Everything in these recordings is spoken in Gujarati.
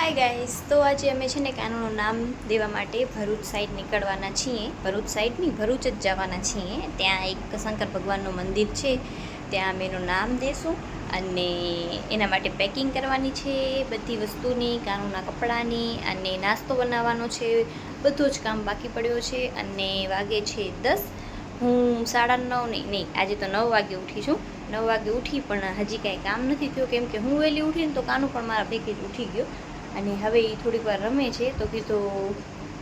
હાય ગાઈસ, તો આજે અમે છે ને કાનુનું નામ દેવા માટે ભરૂચ સાઈડ નીકળવાના છીએ. ભરૂચ સાઈડ નહીં, ભરૂચ જ જવાના છીએ. ત્યાં એક શંકર ભગવાનનું મંદિર છે, ત્યાં અમે એનું નામ દેશું અને એના માટે પેકિંગ કરવાની છે બધી વસ્તુની, કાનુના કપડાની, અને નાસ્તો બનાવવાનો છે. બધું જ કામ બાકી પડ્યો છે અને વાગે છે 10. હું 9:30 નહીં, આજે તો 9 વાગે ઉઠી છું. 9 વાગે ઉઠી પણ હજી કાંઈ કામ નથી થયું, કેમ કે હું વહેલી ઉઠીને તો કાનું પણ મારા ભેગી જ ઉઠી ગયો અને હવે એ થોડીક વાર રમે છે. તો કીધું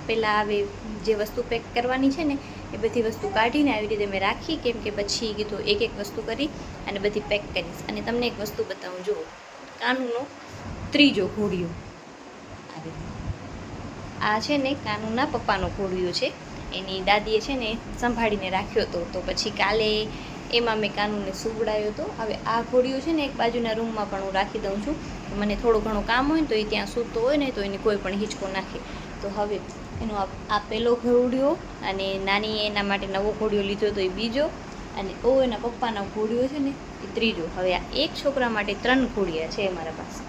પહેલાં હવે જે વસ્તુ પેક કરવાની છે ને એ બધી વસ્તુ કાઢીને આવી રીતે મેં રાખી, કેમ કે પછી કીધું એક એક વસ્તુ કરી અને બધી પેક કરીશ. અને તમને એક વસ્તુ બતાવું, જુઓ કાનુનો ત્રીજો ઘોડિયો આવી. આ છે ને કાનુના પપ્પાનો ઘોડિયો છે, એની દાદીએ છે ને સંભાળીને રાખ્યો હતો. તો પછી કાલે એમાં મેં કાનુને સુવડાવ્યો હતો. હવે આ ઘોડિયો છે ને એક બાજુના રૂમમાં પણ હું રાખી દઉં છું. મને થોડું ઘણું કામ હોય ને તો એ ત્યાં સૂતો હોય ને તો એને કોઈ પણ હિંચકો નાખે. તો હવે એનો આ પહેલો ઘોડિયો, અને નાની એના માટે નવો ઘોડિયો લીધો તો એ બીજો, અને એના પપ્પાનો ઘોડિયો છે ને એ ત્રીજો. હવે આ એક છોકરા માટે 3 ઘોડિયા છે અમારા પાસે.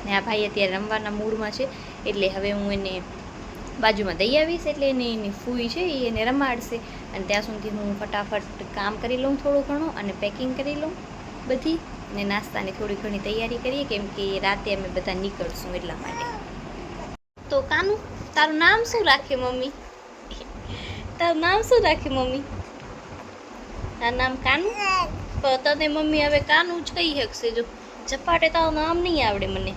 ને આ ભાઈ અત્યારે રમવાના મૂડમાં છે, એટલે હવે હું એને બાજુમાં દઈ આવીશ, એટલે એની ફૂઈ છે એ એને રમાડશે. અને ત્યાં સુધી હું ફટાફટ કામ કરી લઉં થોડું ઘણું, અને પેકિંગ કરી લઉં બધી, ને નાસ્તાની થોડી ઘણી તૈયારી કરીએ, કેમ કે રાતે અમે બધા નીકળશું એટલા માટે. તો કાનું, તારું નામ શું રાખે મમ્મી? તારું નામ શું રાખે મમ્મી? તારું નામ કાનું? પણ તને મમ્મી હવે કાનું જ કહી શકશે. જો ઝપાટે તારું નામ નહીં આવડે મને.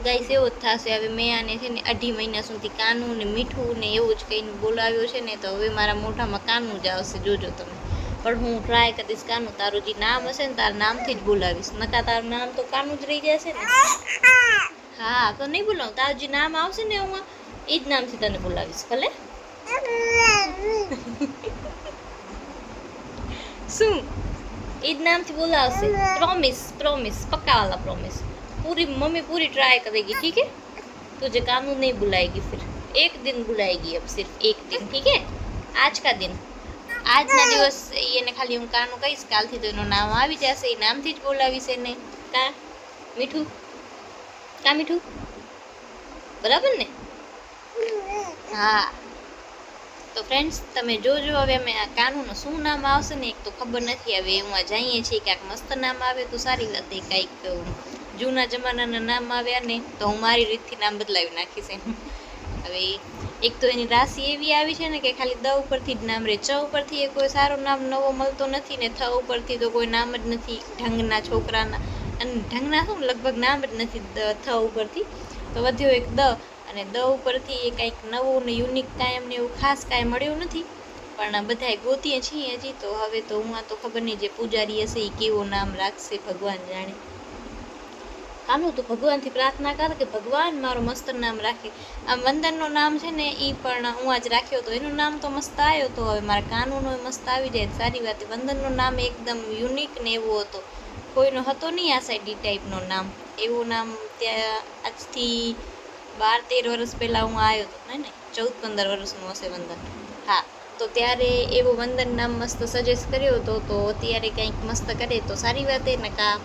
ગાઈસ એવો જ થશે. હવે મેં આને છે ને 2.5 મહિના સુધી કાનું ને મીઠું ને એવું જ કહીને બોલાવ્યો છે ને, તો હવે મારા મોઢામાં કાનું જ આવશે, જોજો તમે. પણ હું ટ્રાય કરીશ કાનું, તારું જે નામ હશે ને તારા નામથી જ બોલાવીશ. નકા તારું નામ તો કાનું જ રહી જશે ને. હા તો નહીં બોલાવું, તારું જે નામ આવશે ને હું એ જ નામથી તને બોલાવીશ, ભલે. શું એ જ નામથી બોલાવશે? પ્રોમિસ, પ્રોમિસ, પक्का वाला प्रोमिस. पूरी मम्मी पूरी ट्राई करेगी, ठीक है? तुझे कानून नहीं बुलाएगी, फिर एक दिन बुलाएगी, अब सिर्फ एक दिन, ठीक है? आज का दिन, આજના દિવસ એને ખાલી હું કાનું કહીશ, કાલથી તો એનું નામ આવી જશે, એ નામથી જ બોલાવીશ એને. કા મીઠું? કા મીઠું? બરાબર ને? હા તો ફ્રેન્ડ્સ તમે જોજો હવે અમે આ કાનુનું શું નામ આવશે ને, એક તો ખબર નથી. હવે હું આ જાણીએ છીએ ક્યાંક મસ્ત નામ આવે તો સારી વાત. એ કાંઈક જૂના જમાનાના નામ આવ્યા ને તો હું મારી રીતથી નામ બદલાવી નાખીશ એનું. હવે એક તો એની રાશિ એવી આવી છે ને કે ખાલી દ ઉપરથી જ નામ રહે, ચ ઉપરથી એ કોઈ સારો નામ નવો મળતો નથી, ને થ ઉપરથી તો કોઈ નામ જ નથી ઢંગના છોકરાના. અને ઢંગના શું, લગભગ નામ જ નથી થ ઉપરથી. તો વધ્યો એક દ, અને દ ઉપરથી એ કાંઈક નવું ને યુનિક કાંઈ એમને એવું ખાસ કાંઈ મળ્યું નથી. પણ બધાએ ગોતીએ છીએ હજી. તો હવે તો હું આ તો ખબર નહીં, જે પૂજારી હશે એ કેવો નામ રાખશે ભગવાન જાણે. કાનું તો ભગવાનથી પ્રાર્થના કર કે ભગવાન મારો મસ્ત નામ રાખે. આ વંદનનું નામ છે ને એ પણ હું આજ રાખ્યો હતો, એનું નામ તો મસ્ત આવ્યો હતો. હવે મારા કાનુનો મસ્ત આવી જાય સારી વાત. વંદનનું નામ એકદમ યુનિક ને એવો હતો, કોઈનો હતો નહીં આ સાઈડ એ ટાઈપનો નામ. એવું નામ ત્યાં આજથી 12-13 વર્ષ પહેલાં હું આવ્યો હતો, ને 14-15 વર્ષનું હશે વંદન. હા તો ત્યારે એવો વંદન નામ મસ્ત સજેસ્ટ કર્યો હતો. તો અત્યારે કંઈક મસ્ત કરે તો સારી વાત. ને કા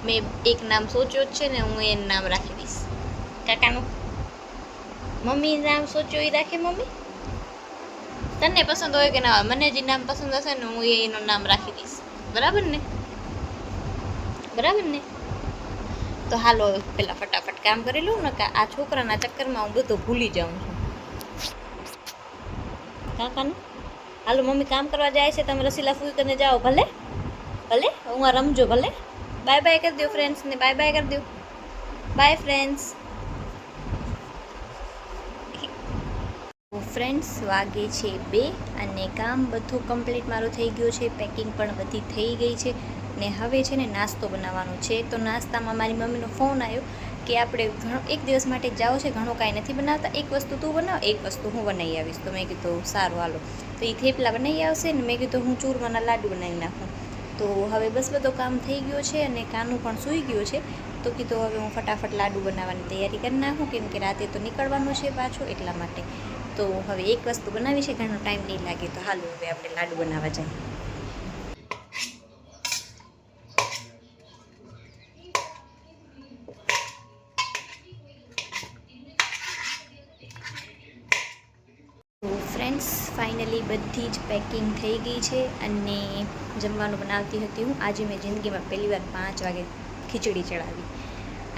મેં એક નામ સોચ્યો જ છે ને, હું એનું નામ રાખી દઈશ. કાકાનું મમ્મી નામ સોચ્યો એ રાખે મમ્મી. તને પસંદ હોય કે ના હોય, મને જે નામ પસંદ હશે ને હું એનું નામ રાખી દઈશ. બરાબર ને? બરાબર ને? તો હાલો પેલા ફટાફટ કામ કરી લઉં ને, આ છોકરાના ચક્કરમાં હું બધું ભૂલી જાઉં છું. કાકાનું હાલો મમ્મી કામ કરવા જાય છે, તમે રસીલા ફૂઈ કરીને જાઓ. ભલે ભલે, હું આ રમજો ભલે. બાય બાય કરી દો ફ્રેન્ડ્સને, બાય બાય કરી દો. By friends. ફ્રેન્ડ્સ વાગે છે 2 અને કામ બધું કમ્પ્લીટ મારું થઈ ગયું છે, પેકિંગ પણ બધી થઈ ગઈ છે. ને હવે છે ને નાસ્તો બનાવવાનો છે. તો નાસ્તામાં મારી મમ્મીનો ફોન આવ્યો કે આપણે એક દિવસ માટે જાઓ છે, ઘણું કાંઈ નથી બનાવતા, એક વસ્તુ તું બનાવ, એક વસ્તુ હું બનાવી આવીશ. તો મેં કીધું સારું હાલો. તો એ થેપલા બનાવી આવશે ને મેં કીધું હું ચૂરમાના લાડુ બનાવી નાખું. તો હવે બસ બધો કામ થઈ ગયો છે અને કાનું પણ સૂઈ ગયો છે. તો કીધું હવે હું ફટાફટ લાડુ બનાવવાની તૈયારી કરી નાખું, કેમ કે રાતે તો નીકળવાનું છે પાછું એટલા માટે. તો હવે એક વસ્તુ બનાવી છે, ઘણો ટાઈમ નહીં લાગે. તો હાલો હવે આપણે લાડુ બનાવવા જઈએ. ફાઇનલી બધી જ પેકિંગ થઈ ગઈ છે અને જમવાનું બનાવતી હતી હું. આજે મેં જિંદગીમાં પહેલી વાર 5 વાગે ખીચડી ચડાવી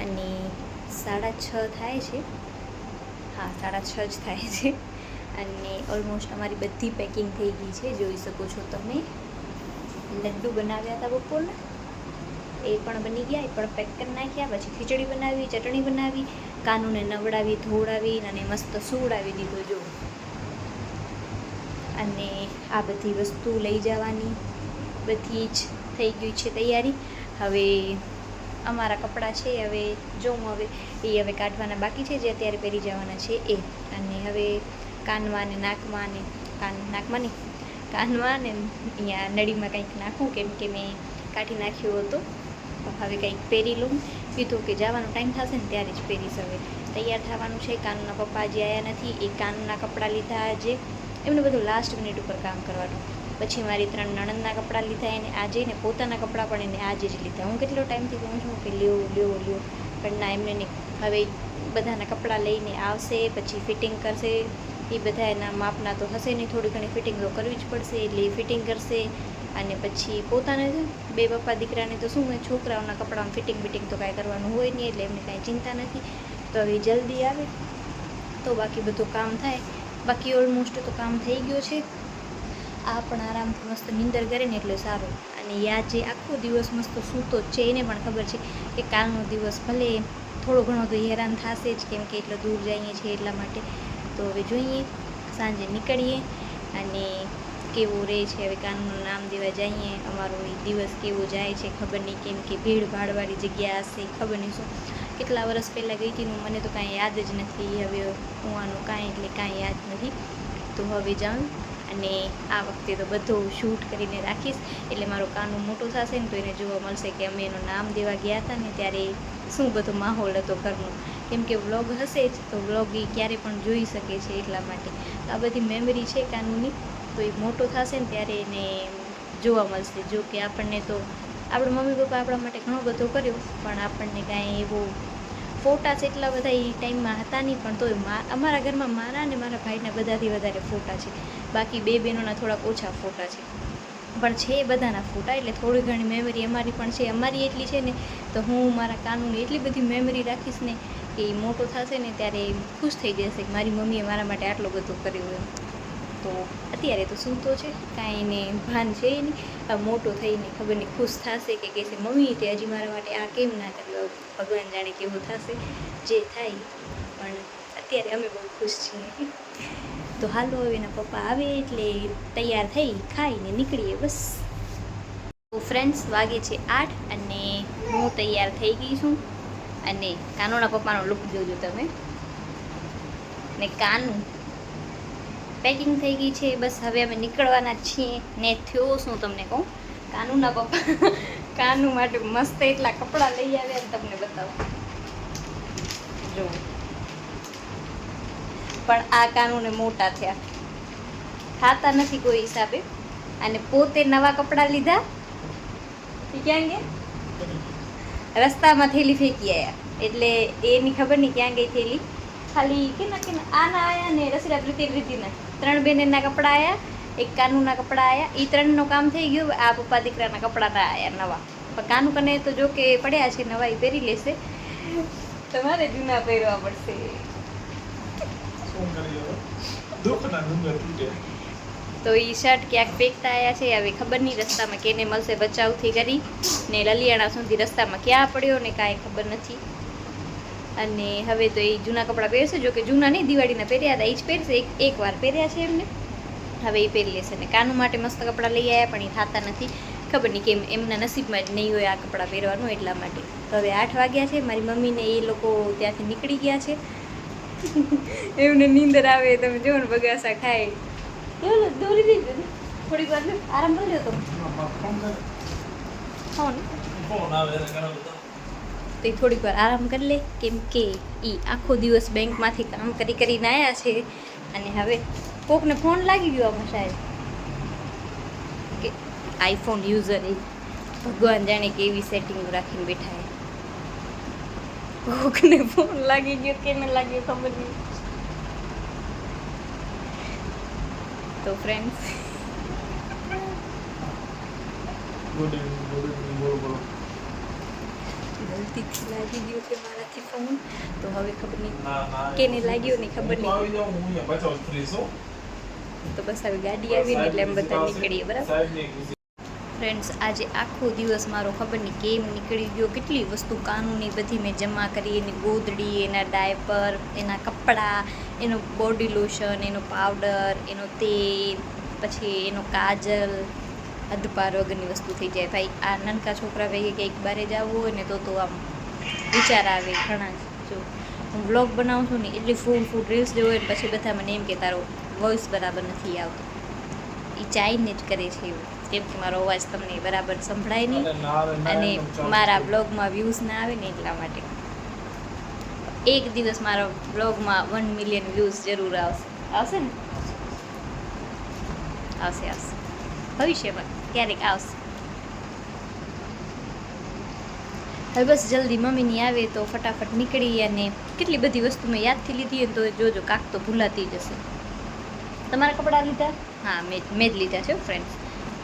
અને 6:30 થાય છે. હા, 6:30 જ થાય છે અને ઓલમોસ્ટ અમારી બધી પેકિંગ થઈ ગઈ છે. જોઈ શકો છો તમે. લડ્ડુ બનાવ્યા હતા બપોરના, એ પણ બની ગયા, એ પણ પેક કરી નાખ્યા. પછી ખીચડી બનાવી, ચટણી બનાવી, કાનુને નવડાવી ધોવડાવી અને મસ્ત સુવડાવી દીધો જો. અને આ બધી વસ્તુ લઈ જવાની બધી જ થઈ ગઈ છે તૈયારી. હવે અમારા કપડાં છે, હવે જોઉં હવે કાઢવાના બાકી છે, જે અત્યારે પહેરી જવાના છે એ. અને હવે કાનમાં ને નાકમાં ને કાનમાં ને અહીંયા નળીમાં કંઈક નાખું, કેમ કે મેં કાઢી નાખ્યો હતો. હવે કંઈક પહેરી લઉં. કીધું કે જવાનો ટાઈમ થશે ને ત્યારે જ પહેરીશ. હવે તૈયાર થવાનું છે. કાનુના પપ્પા હજી આવ્યા નથી, એ કાનુના કપડાં લીધા આજે. એમને બધું લાસ્ટ મિનિટ ઉપર કામ કરવાનું. પછી મારી 3 નણંદના કપડાં લીધા એને આજે, ને પોતાના કપડાં પણ એને આજે જ લીધા. હું કેટલો ટાઈમથી કહું છું કે લ્યો પણ ના, એમને નહીં. હવે બધાના કપડાં લઈને આવશે, પછી ફિટિંગ કરશે. એ બધા એના માપના તો હશે નહીં, થોડી ઘણી ફિટિંગ તો કરવી જ પડશે, એટલે એ ફિટિંગ કરશે. અને પછી પોતાને બે પપ્પા દીકરાને તો શું, છોકરાઓના કપડામાં ફિટિંગ બિટિંગ તો કાંઈ કરવાનું હોય નહીં, એટલે એમને કાંઈ ચિંતા નથી. તો હવે જલ્દી આવે તો બાકી બધું કામ થાય. બાકી ઓલમોસ્ટ તો કામ થઈ ગયું છે. આ પણ આરામથી મસ્ત નીંદર કરે ને એટલે સારું. અને યાદ જે આખો દિવસ મસ્ત સૂતો જ છે, એને પણ ખબર છે કે કાલનો દિવસ ભલે થોડો ઘણો તો હેરાન થશે જ, કેમ કે એટલો દૂર જઈએ છીએ એટલા માટે. તો હવે જોઈએ, સાંજે નીકળીએ અને કેવું રહે છે. હવે કાનનું નામ દેવા જઈએ, અમારો એ દિવસ કેવો જાય છે ખબર નહીં, કેમ કે ભીડ ભાડવાળી જગ્યા હશે, ખબર નહીં શું. કેટલા વર્ષ પહેલાં ગઈ હતી મને તો કાંઈ યાદ જ નથી. હવે હું આનું કાંઈ યાદ નથી. તો હવે જાઉં અને આ વખતે તો બધું શૂટ કરીને રાખીશ, એટલે મારું કાનું મોટું થશે ને તો એને જોવા મળશે કે અમે એનું નામ દેવા ગયા હતા ને ત્યારે શું બધો માહોલ હતો ઘરનો. કેમ કે વ્લોગ હશે જ તો વ્લોગ એ ક્યારે પણ જોઈ શકે છે, એટલા માટે. તો આ બધી મેમરી છે કાનુની, તો એ મોટો થશે ને ત્યારે એને જોવા મળશે. જો કે આપણને તો આપણા મમ્મી પપ્પા આપણા માટે ઘણો બધો કર્યો, પણ આપણને કાંઈ એવું ફોટા છે એટલા બધા એ ટાઈમમાં હતા નહીં. પણ તોય અમારા ઘરમાં મારા અને મારા ભાઈના બધાથી વધારે ફોટા છે. બાકી 2 બહેનોના થોડાક ઓછા ફોટા છે, પણ છે બધાના ફોટા. એટલે થોડી ઘણી મેમરી અમારી પણ છે. અમારી એટલી છે ને તો હું મારા કાનુની એટલી બધી મેમરી રાખીશ ને કે એ મોટો થશે ને ત્યારે ખુશ થઈ જશે કે મારી મમ્મીએ મારા માટે આટલો બધો કર્યો એમ. તો અત્યારે તો સૂતો છે, કાંઈ એને ભાન છે નહીં. મોટો થઈને ખબર નહીં ખુશ થશે કે કહેશે મમ્મી તે હજી મારા માટે આ કેમ ના કર્યું. ભગવાન જાણે કેવું થશે, જે થાય. પણ અત્યારે અમે બહુ ખુશ છીએ. તો હાલો, હવે એના પપ્પા આવે એટલે તૈયાર થઈ ખાઈને નીકળીએ બસ. તો ફ્રેન્ડ્સ, વાગે છે 8 અને હું તૈયાર થઈ ગઈ છું. અને કાનુના પપ્પાનો લુક જોજો તમે. ને કાનું પેકિંગ થઈ ગઈ છે, બસ હવે અમે નીકળવાના છીએ. ને થયો શું તમને કહું, કાનુના પપ્પા કાનુ માટે મસ્ત એટલા કપડાં લઈ આવ્યા ને તમને બતાવું જો. પણ આ કાનુને મોટા થયા, ખાતા નથી કોઈ હિસાબે. અને પોતે નવા કપડાં લીધા, ક્યાં ગયા રસ્તામાં થેલી ફેંકી આવ્યા. એટલે એની ખબર નહીં ક્યાં ગઈ થેલી. ખાલી કે આના આયા ને રસીલા પ્રીતિના 3 બહેનના કપડાં આવ્યા, એક કાનુના કપડાં આવ્યા. એ 3નું કામ થઈ ગયું. આ પપ્પા દીકરાના કપડાં ના આવ્યા નવા. પણ કાનુ કને તો જો કે પડ્યા છે નવા, એ પહેરી લેશે. તમારે જૂના પહેરવા પડશે. તો એ શર્ટ ક્યાંક ફેંકતા આવ્યા છે. હવે ખબર નહીં રસ્તામાં કેને મળશે. બચાવથી કરી ને લલિયાણા સુધી રસ્તામાં ક્યાં પડ્યો ને કાંઈ ખબર નથી. અને હવે તો એ જૂના કપડાં પહેરશે. જો કે જૂના નહીં, દિવાળીના પહેર્યા હતા એ જ પહેરશે. એક વાર પહેર્યા છે એમને, હવે એ પહેરી લેશે. ને કાનુ માટે મસ્ત કપડાં લઈ આવ્યા, પણ એ થતા નથી. ખબર નહીં કેમ, એમના નસીબમાં જ નહીં હોય આ કપડાં પહેરવાનું, એટલા માટે. તો હવે 8 વાગ્યા છે. મારી મમ્મીને એ લોકો ત્યાંથી નીકળી ગયા છે. એમને નીંદર આવે, તમે જો ને બગાસા ખાય. દોરી દીધું થોડીક વાર આરામ કરી લો તો તો થોડીક વાર આરામ કરી લે, કેમ કે એ આખો દિવસ બેંકમાંથી કામ કરીને આવ્યા છે. અને હવે કોકને ફોન લાગી ગયો આમાં શાયદ, કે આઈફોન યુઝર. એ ભગવાન જાણે કે એવી સેટિંગ રાખીને બેઠા. કોકને ફોન લાગી ગયો, કેને લાગ્યો ખબર નહીં. તો ફ્રેન્ડ્સ ગુડ ઇવનિંગ બોલો બોલો. ગલતીથી લાગી ગયો છે મારાથી ફોન, તો હવે ખબર નહીં ના કેને લાગ્યો નહીં, ખબર હું તો આવી નહીં. જાઉં, હું અહીંયા બચાવ ફ્રી છું. તો બસ હવે ગાડી આવી ને એટલે અમે બધા નીકળીએ, બરાબર. સાહેબની ખુશી. ફ્રેન્ડ્સ આજે આખો દિવસ મારો ખબર નહીં કેમ નીકળી ગયો. કેટલી વસ્તુ કાનૂની બધી મેં જમા કરી, એની ગોદડી, એના ડાયપર, એના કપડાં, એનો બોડી લોશન, એનો પાવડર, એનો તેલ, પછી એનો કાજલ, અધપાર વગરની વસ્તુ થઈ જાય. ભાઈ આ નાનકા છોકરા ભાઈ કંઈક બહાર જવું હોય ને તો આમ વિચાર આવે ઘણા જ. જો હું બ્લોગ બનાવું છું ને એટલી ફૂડ રીલ્સ જોવે ને પછી બધા મને એમ કે તારો વોઇસ બરાબર નથી આવતો. એ ચાઈને જ કરે છે એવું, કેમ કે મારો અવાજ તમને બરાબર સંભળાય નહીં અને મારા બ્લોગમાં વ્યૂઝ ના આવે ને એટલા માટે. એક દિવસ મારા બ્લોગમાં 1 મિલિયન વ્યૂઝ જરૂર આવશે. આવશે ને? આવશે આવશે ભવિષ્યમાં ક્યારેક આવશે. હવે બસ જલ્દી મમ્મીની આવે તો ફટાફટ નીકળી. અને કેટલી બધી વસ્તુ મેં યાદથી લીધી હોય તો જોજો કાક તો ભૂલાતી જશે. તમારા કપડાં લીધા? હા મેં જ લીધા છે ફ્રેન્ડ્સ.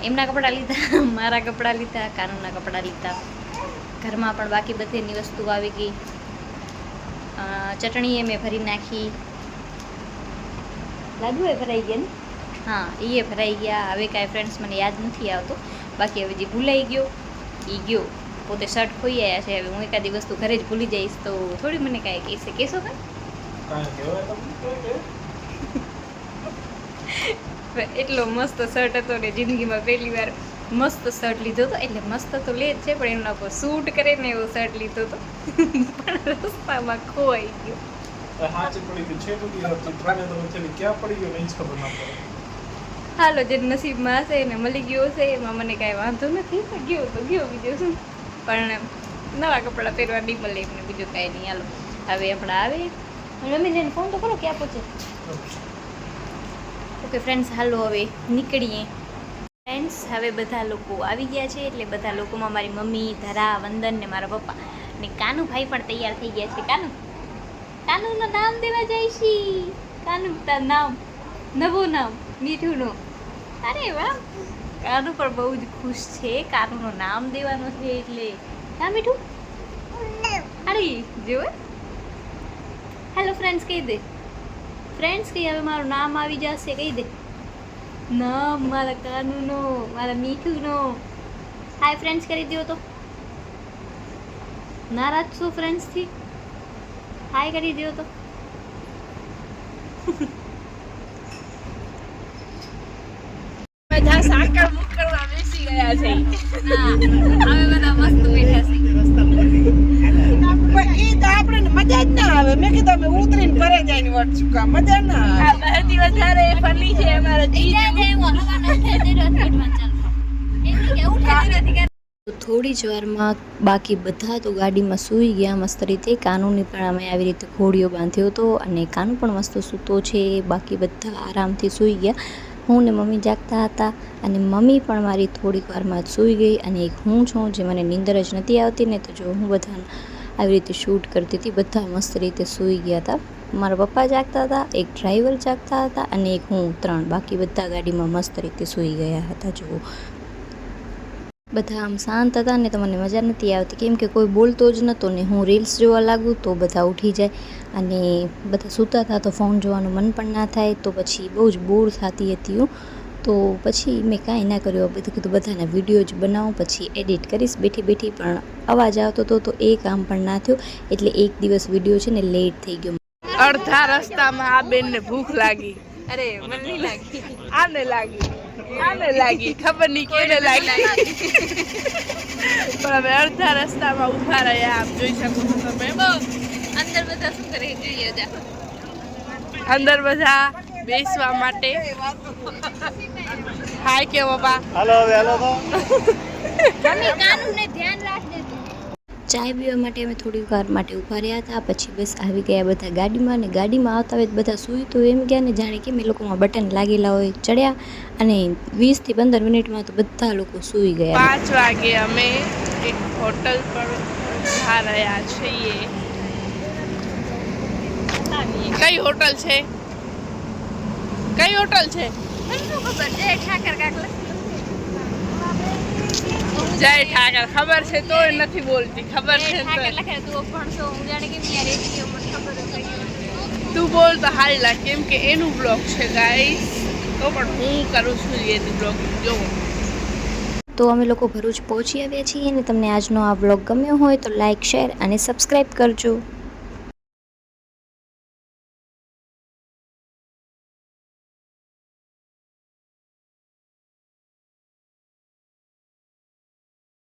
એમના કપડાં લીધા, મારા કપડાં લીધા, કાનૂનના કપડાં લીધા. ઘરમાં પણ બાકી બધીની વસ્તુ આવી ગઈ. ચટણી એ મેં ભરી નાખી. લાડુ એ ભરાઈ ગયા ને? હા એ ભરાઈ ગયા. હવે કાંઈ ફ્રેન્ડ્સ મને યાદ નથી આવતો, બાકી હવે જે ભૂલાઈ ગયો એ ગયો. પોતે શર્ટ ખોઈ આવ્યા છે. હવે હું એકાદી વસ્તુ ઘરે જ ભૂલી જઈશ તો થોડી મને કાંઈ કહેશે. કહેશો કાંઈ? એટલો મસ્ત શર્ટ હતો ને, જિંદગીમાં પહેલી વાર મસ્ત શર્ટ લીધો હતો. એટલે મસ્ત તો લે જ છે પણ એમના પર શૂટ કરે ને એવો શર્ટ લીધો હતો પણ રસ્તામાં ખોવાઈ ગયો. હાલો જે નસીબમાં હશે ને મળી ગયો હશે, એમાં મને કાંઈ વાંધો નથી. ગયો તો ગયો, બીજું શું. પણ નવા કપડાં પહેરવા નહીં મળે એમને, બીજું કાંઈ નહીં. હાલો હવે હમણાં આવે. મમ્મી જઈને ફોન તો કરો ક્યાં પહોંચે. ઓકે ફ્રેન્ડ્સ હાલો હવે નીકળીએ. ફ્રેન્ડ્સ હવે બધા લોકો આવી ગયા છે. એટલે બધા લોકોમાં મારી મમ્મી, ધરા, વંદન ને મારા પપ્પા ને કાનુભાઈ પણ તૈયાર થઈ ગયા છે. કાનુનું નામ દેવા જાય છે. કાનુ તાર નામ, નવું નામ મીઠુંનું. અરે વાહ, કાનુ પણ બહુ જ ખુશ છે. કાનુનું નામ દેવાનું છે એટલે. હા મીઠું, અરે જો હેલો ફ્રેન્ડ્સ કહી દે. ફ્રેન્ડ્સ કહી હવે મારું નામ આવી જશે, કહી દે નામ મારા કાનુનો, મારા મીઠુનો. હાય ફ્રેન્ડ્સ કરી દો તો. નારાજ છું ફ્રેન્ડ્સથી? હાય કરી દો તો. બધા સાકર મુક કરવા બેસી ગયા છે. હા હવે બધા મસ્ત બેઠા છે. પણ ઈ તો આપણે મજા જ ના આવે. મેં કીધું અમે ઉતરીને ઘરે જઈને વટ ચૂકા, મજા ના આવે. આ બધી વધારે ફની છે અમારા થોડી જ વારમાં બાકી બધા તો ગાડીમાં સૂઈ ગયા મસ્ત રીતે. કાનુની પણ અમે આવી રીતે ઘોડીઓ બાંધ્યો હતો અને કાનુ પણ મસ્ત સૂતો છે. બાકી બધા આરામથી સૂઈ ગયા. હું ને મમ્મી જાગતા હતા અને મમ્મી પણ મારી થોડીક વારમાં જ સૂઈ ગઈ. અને એક હું છું જે મને નીંદર જ નથી આવતી ને, તો જો હું બધા આવી રીતે શૂટ કરતી હતી. બધા મસ્ત રીતે સૂઈ ગયા હતા. મારા પપ્પા જાગતા હતા, એક ડ્રાઈવર જાગતા હતા અને એક હું, 3. બાકી બધા ગાડીમાં મસ્ત રીતે સૂઈ ગયા હતા. જુઓ બધા આમ શાંત હતા ને તો મને મજા નથી આવતી, કેમ કે કોઈ બોલતો જ નહોતો ને હું રીલ્સ જોવા લાગું તો બધા ઉઠી જાય અને બધા સૂતા હતા તો ફોન જોવાનું મન પણ ના થાય. તો પછી બહુ જ બોર થતી હતી હું. તો પછી મેં કાંઈ ના કર્યું, બધું કીધું બધાના વિડીયો જ બનાવું, પછી એડિટ કરીશ બેઠી બેઠી. પણ અવાજ આવતો હતો તો એ કામ પણ ના થયું. એટલે એક દિવસ વિડીયો છે ને લેટ થઈ ગયો. અડધા રસ્તામાં આ બેનને ભૂખ લાગી. અરે મને નહીં લાગી, આને લાગી, આને લાગી, ખબર નહીં કેને લાગી. પણ હવે અડધા રસ્તામાં ઊભા રહ્યા. આપ જોઈ શકો છો તમે. અંદર બધા શું કરે જોઈએ જા. અંદર બધા બેસવા માટે. હાય કે બાબા. હાલો હવે હાલો તો. મમ્મી કાનુને ધ્યાન રાખજે. ચાય પીવા માટે અમે થોડી વાર માટે ઊભા રહ્યા હતા. પછી બસ આવી ગયા બધા ગાડીમાં. અને ગાડીમાં આવતા હોય બધા સૂઈ તો એમ ગયા ને જાણે કે એ લોકોમાં બટન લાગેલા હોય. ચડ્યા અને 20 થી 15 મિનિટમાં તો બધા લોકો સૂઈ ગયા. 5 વાગે અમે એક હોટલ પર ઊભા રહ્યા છીએ. કઈ હોટલ છે? કઈ હોટલ છે? જય ઠાકર ખબર છે તોય નથી બોલતી ખબર છે તું બોલ તો હારી લાગે કેમ કે એનું બ્લોગ છે ગાઈસ તો પણ હું કરું છું એની બ્લોગ જો તો અમે લોકો ભરૂચ પહોંચી આવ્યા છીએ અને તમને આજનો આ વ્લોગ ગમ્યો હોય તો લાઇક શેર અને સબસ્ક્રાઈબ કરજો.